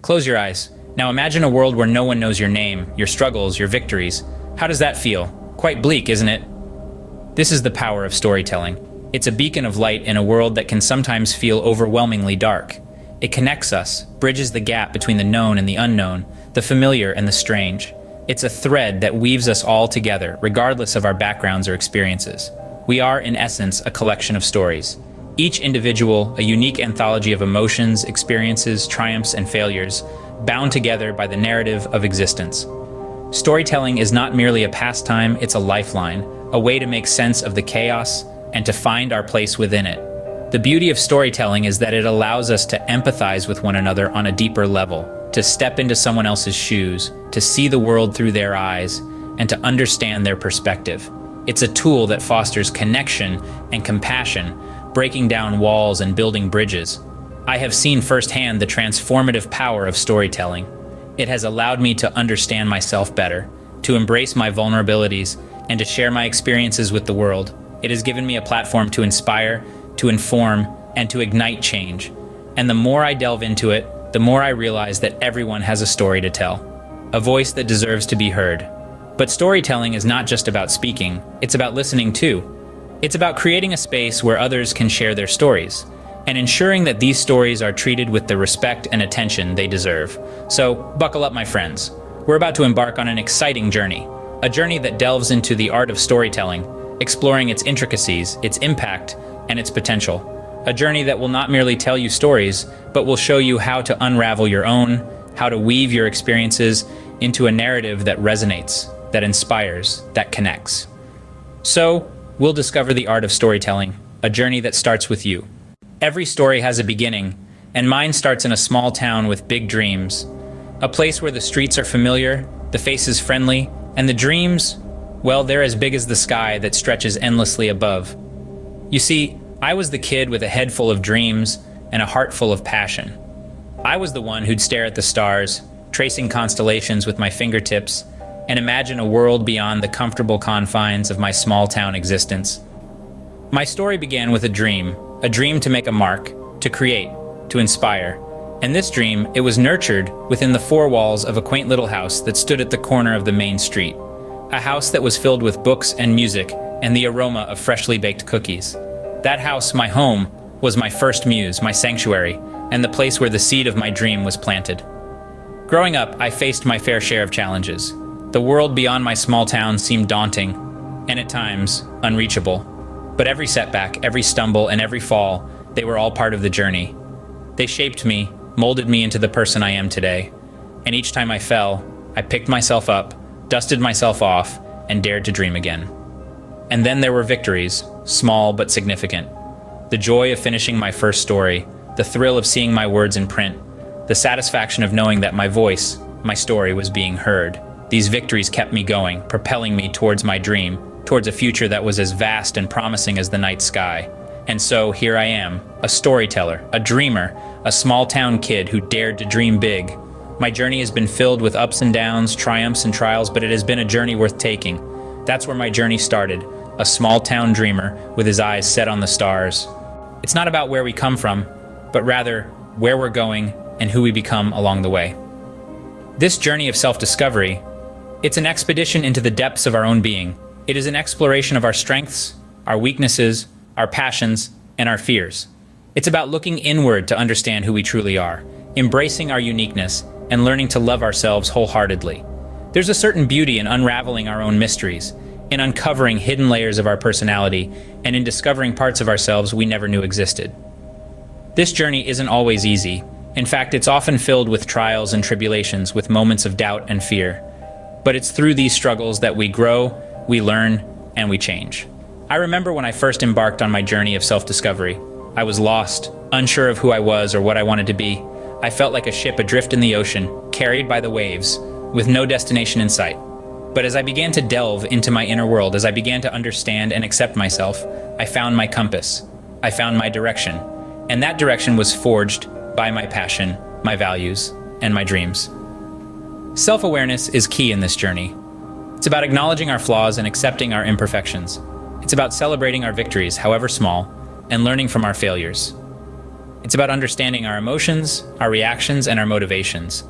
Close your eyes. Now imagine a world where no one knows your name, your struggles, your victories. How does that feel? Quite bleak, isn't it? This is the power of storytelling. It's a beacon of light in a world that can sometimes feel overwhelmingly dark. It connects us, bridges the gap between the known and the unknown, the familiar and the strange. It's a thread that weaves us all together, regardless of our backgrounds or experiences. We are, in essence, a collection of stories. Each individual, a unique anthology of emotions, experiences, triumphs, and failures, bound together by the narrative of existence. Storytelling is not merely a pastime, it's a lifeline, a way to make sense of the chaos and to find our place within it. The beauty of storytelling is that it allows us to empathize with one another on a deeper level, to step into someone else's shoes, to see the world through their eyes, and to understand their perspective. It's a tool that fosters connection and compassion, breaking down walls and building bridges. I have seen firsthand the transformative power of storytelling. It has allowed me to understand myself better, to embrace my vulnerabilities, and to share my experiences with the world. It has given me a platform to inspire, to inform, and to ignite change. And the more I delve into it, the more I realize that everyone has a story to tell, a voice that deserves to be heard. But storytelling is not just about speaking, it's about listening too. It's about creating a space where others can share their stories, and ensuring that these stories are treated with the respect and attention they deserve. So, buckle up, my friends. We're about to embark on an exciting journey, a journey that delves into the art of storytelling, exploring its intricacies, its impact, and its potential. A journey that will not merely tell you stories, but will show you how to unravel your own, how to weave your experiences into a narrative that resonates, that inspires, that connects. So, we'll discover the art of storytelling, a journey that starts with you. Every story has a beginning, and mine starts in a small town with big dreams. A place where the streets are familiar, the faces friendly, and the dreams, well, they're as big as the sky that stretches endlessly above. You see, I was the kid with a head full of dreams and a heart full of passion. I was the one who'd stare at the stars, tracing constellations with my fingertips, and imagine a world beyond the comfortable confines of my small-town existence. My story began with a dream to make a mark, to create, to inspire. And this dream, it was nurtured within the four walls of a quaint little house that stood at the corner of the main street. A house that was filled with books and music and the aroma of freshly baked cookies. That house, my home, was my first muse, my sanctuary, and the place where the seed of my dream was planted. Growing up, I faced my fair share of challenges. The world beyond my small town seemed daunting, and at times, unreachable. But every setback, every stumble, and every fall, they were all part of the journey. They shaped me, molded me into the person I am today. And each time I fell, I picked myself up, dusted myself off, and dared to dream again. And then there were victories, small but significant. The joy of finishing my first story, the thrill of seeing my words in print, the satisfaction of knowing that my voice, my story, was being heard. These victories kept me going, propelling me towards my dream, towards a future that was as vast and promising as the night sky. And so here I am, a storyteller, a dreamer, a small-town kid who dared to dream big. My journey has been filled with ups and downs, triumphs and trials, but it has been a journey worth taking. That's where my journey started, a small-town dreamer with his eyes set on the stars. It's not about where we come from, but rather where we're going and who we become along the way. This journey of self-discovery, it's an expedition into the depths of our own being. It is an exploration of our strengths, our weaknesses, our passions, and our fears. It's about looking inward to understand who we truly are, embracing our uniqueness, and learning to love ourselves wholeheartedly. There's a certain beauty in unraveling our own mysteries, in uncovering hidden layers of our personality, and in discovering parts of ourselves we never knew existed. This journey isn't always easy. In fact, it's often filled with trials and tribulations, with moments of doubt and fear. But it's through these struggles that we grow, we learn, and we change. I remember when I first embarked on my journey of self-discovery. I was lost, unsure of who I was or what I wanted to be. I felt like a ship adrift in the ocean, carried by the waves, with no destination in sight. But as I began to delve into my inner world, as I began to understand and accept myself, I found my compass. I found my direction. And that direction was forged by my passion, my values, and my dreams. Self-awareness is key in this journey. It's about acknowledging our flaws and accepting our imperfections. It's about celebrating our victories, however small, and learning from our failures. It's about understanding our emotions, our reactions, and our motivations.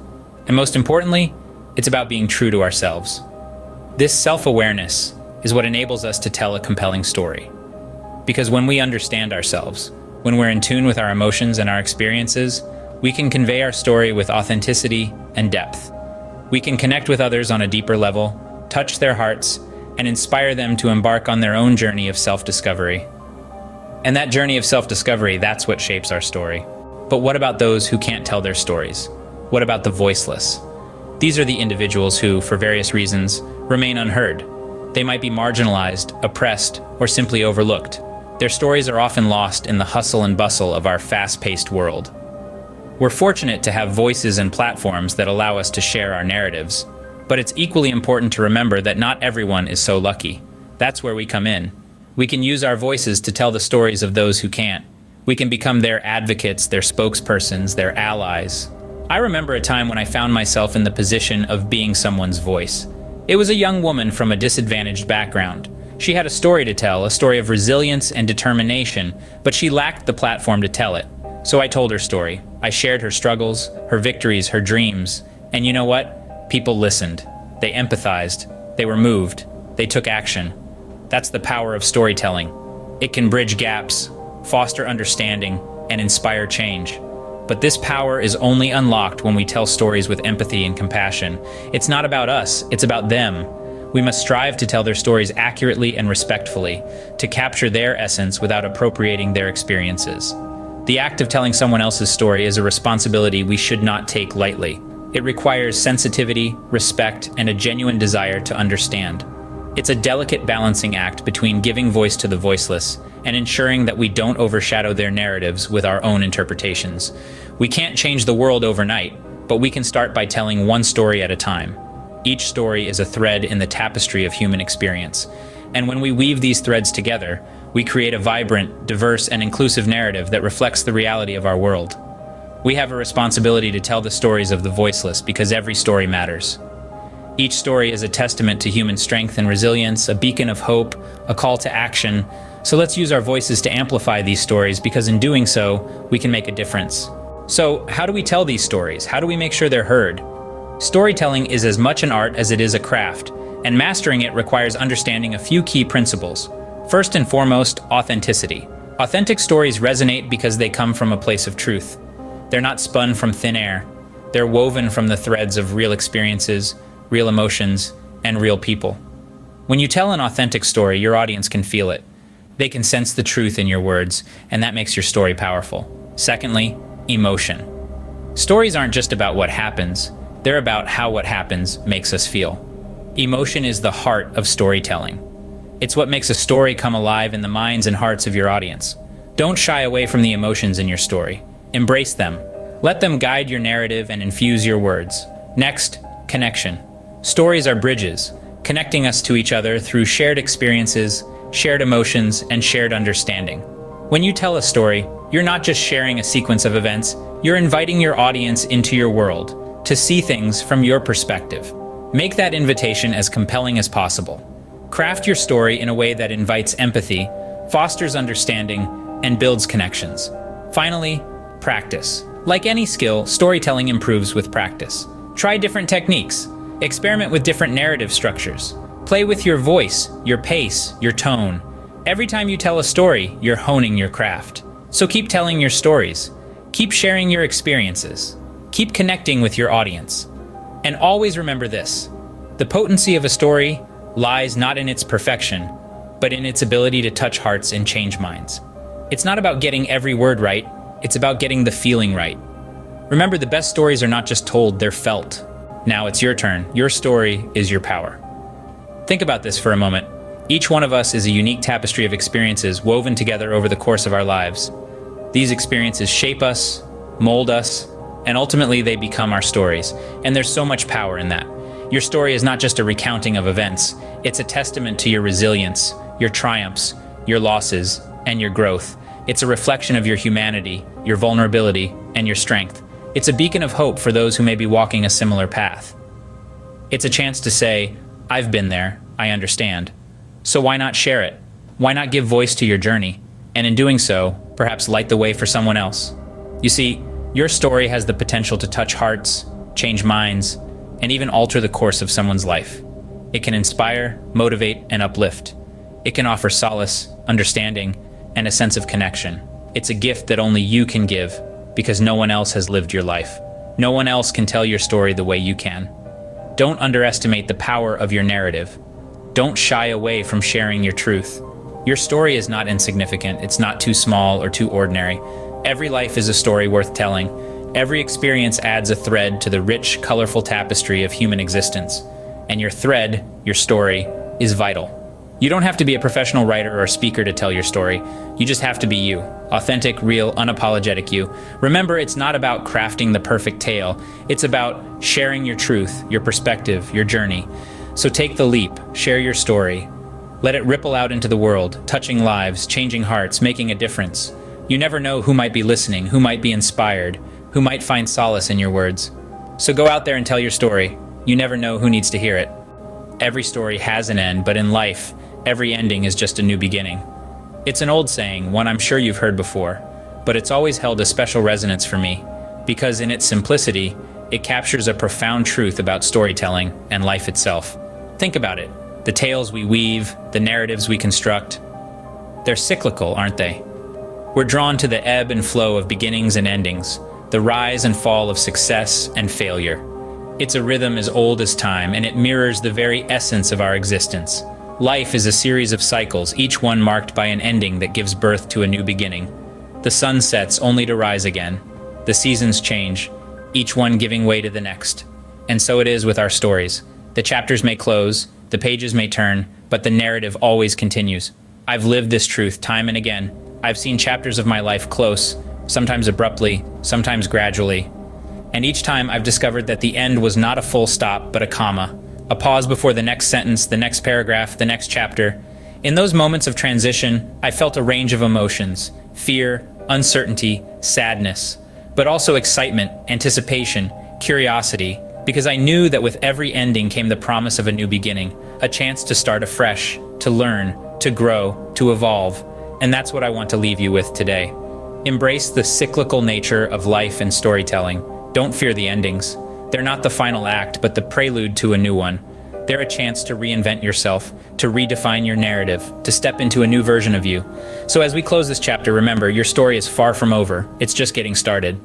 And most importantly, it's about being true to ourselves. This self-awareness is what enables us to tell a compelling story. Because when we understand ourselves, when we're in tune with our emotions and our experiences, we can convey our story with authenticity and depth. We can connect with others on a deeper level, touch their hearts, and inspire them to embark on their own journey of self-discovery. And that journey of self-discovery, that's what shapes our story. But what about those who can't tell their stories? What about the voiceless? These are the individuals who, for various reasons, remain unheard. They might be marginalized, oppressed, or simply overlooked. Their stories are often lost in the hustle and bustle of our fast-paced world. We're fortunate to have voices and platforms that allow us to share our narratives, but it's equally important to remember that not everyone is so lucky. That's where we come in. We can use our voices to tell the stories of those who can't. We can become their advocates, their spokespersons, their allies. I remember a time when I found myself in the position of being someone's voice. It was a young woman from a disadvantaged background. She had a story to tell, a story of resilience and determination, but she lacked the platform to tell it. So I told her story. I shared her struggles, her victories, her dreams. And you know what? People listened. They empathized. They were moved. They took action. That's the power of storytelling. It can bridge gaps, foster understanding, and inspire change. But this power is only unlocked when we tell stories with empathy and compassion. It's not about us, it's about them. We must strive to tell their stories accurately and respectfully, to capture their essence without appropriating their experiences. The act of telling someone else's story is a responsibility we should not take lightly. It requires sensitivity, respect, and a genuine desire to understand. It's a delicate balancing act between giving voice to the voiceless and ensuring that we don't overshadow their narratives with our own interpretations. We can't change the world overnight, but we can start by telling one story at a time. Each story is a thread in the tapestry of human experience. And when we weave these threads together, we create a vibrant, diverse, and inclusive narrative that reflects the reality of our world. We have a responsibility to tell the stories of the voiceless because every story matters. Each story is a testament to human strength and resilience, a beacon of hope, a call to action. So let's use our voices to amplify these stories because in doing so, we can make a difference. So how do we tell these stories? How do we make sure they're heard? Storytelling is as much an art as it is a craft, and mastering it requires understanding a few key principles. First and foremost, authenticity. Authentic stories resonate because they come from a place of truth. They're not spun from thin air. They're woven from the threads of real experiences, real emotions, and real people. When you tell an authentic story, your audience can feel it. They can sense the truth in your words, and that makes your story powerful. Secondly, emotion. Stories aren't just about what happens, they're about how what happens makes us feel. Emotion is the heart of storytelling. It's what makes a story come alive in the minds and hearts of your audience. Don't shy away from the emotions in your story. Embrace them. Let them guide your narrative and infuse your words. Next, connection. Stories are bridges, connecting us to each other through shared experiences, shared emotions, and shared understanding. When you tell a story, you're not just sharing a sequence of events, you're inviting your audience into your world to see things from your perspective. Make that invitation as compelling as possible. Craft your story in a way that invites empathy, fosters understanding, and builds connections. Finally, practice. Like any skill, storytelling improves with practice. Try different techniques. Experiment with different narrative structures. Play with your voice, your pace, your tone. Every time you tell a story, you're honing your craft. So keep telling your stories. Keep sharing your experiences. Keep connecting with your audience. And always remember this: the potency of a story lies not in its perfection, but in its ability to touch hearts and change minds. It's not about getting every word right, it's about getting the feeling right. Remember, the best stories are not just told, they're felt. Now it's your turn. Your story is your power. Think about this for a moment. Each one of us is a unique tapestry of experiences woven together over the course of our lives. These experiences shape us, mold us, and ultimately they become our stories. And there's so much power in that. Your story is not just a recounting of events. It's a testament to your resilience, your triumphs, your losses, and your growth. It's a reflection of your humanity, your vulnerability, and your strength. It's a beacon of hope for those who may be walking a similar path. It's a chance to say, I've been there, I understand. So why not share it? Why not give voice to your journey? And in doing so, perhaps light the way for someone else. You see, your story has the potential to touch hearts, change minds, and even alter the course of someone's life. It can inspire, motivate, and uplift. It can offer solace, understanding, and a sense of connection. It's a gift that only you can give, because no one else has lived your life. No one else can tell your story the way you can. Don't underestimate the power of your narrative. Don't shy away from sharing your truth. Your story is not insignificant. It's not too small or too ordinary. Every life is a story worth telling. Every experience adds a thread to the rich, colorful tapestry of human existence. And your thread, your story, is vital. You don't have to be a professional writer or speaker to tell your story. You just have to be you. Authentic, real, unapologetic you. Remember, it's not about crafting the perfect tale. It's about sharing your truth, your perspective, your journey. So take the leap, share your story. Let it ripple out into the world, touching lives, changing hearts, making a difference. You never know who might be listening, who might be inspired, who might find solace in your words. So go out there and tell your story. You never know who needs to hear it. Every story has an end, but in life, every ending is just a new beginning. It's an old saying, one I'm sure you've heard before, but it's always held a special resonance for me, because in its simplicity, it captures a profound truth about storytelling and life itself. Think about it. The tales we weave, the narratives we construct, they're cyclical, aren't they? We're drawn to the ebb and flow of beginnings and endings, the rise and fall of success and failure. It's a rhythm as old as time, and it mirrors the very essence of our existence. Life is a series of cycles, each one marked by an ending that gives birth to a new beginning. The sun sets only to rise again. The seasons change, each one giving way to the next. And so it is with our stories. The chapters may close, the pages may turn, but the narrative always continues. I've lived this truth time and again. I've seen chapters of my life close, sometimes abruptly, sometimes gradually. And each time I've discovered that the end was not a full stop, but a comma. A pause before the next sentence, the next paragraph, the next chapter. In those moments of transition, I felt a range of emotions: fear, uncertainty, sadness, but also excitement, anticipation, curiosity, because I knew that with every ending came the promise of a new beginning, a chance to start afresh, to learn, to grow, to evolve. And that's what I want to leave you with today. Embrace the cyclical nature of life and storytelling. Don't fear the endings. They're not the final act, but the prelude to a new one. They're a chance to reinvent yourself, to redefine your narrative, to step into a new version of you. So as we close this chapter, remember, your story is far from over. It's just getting started.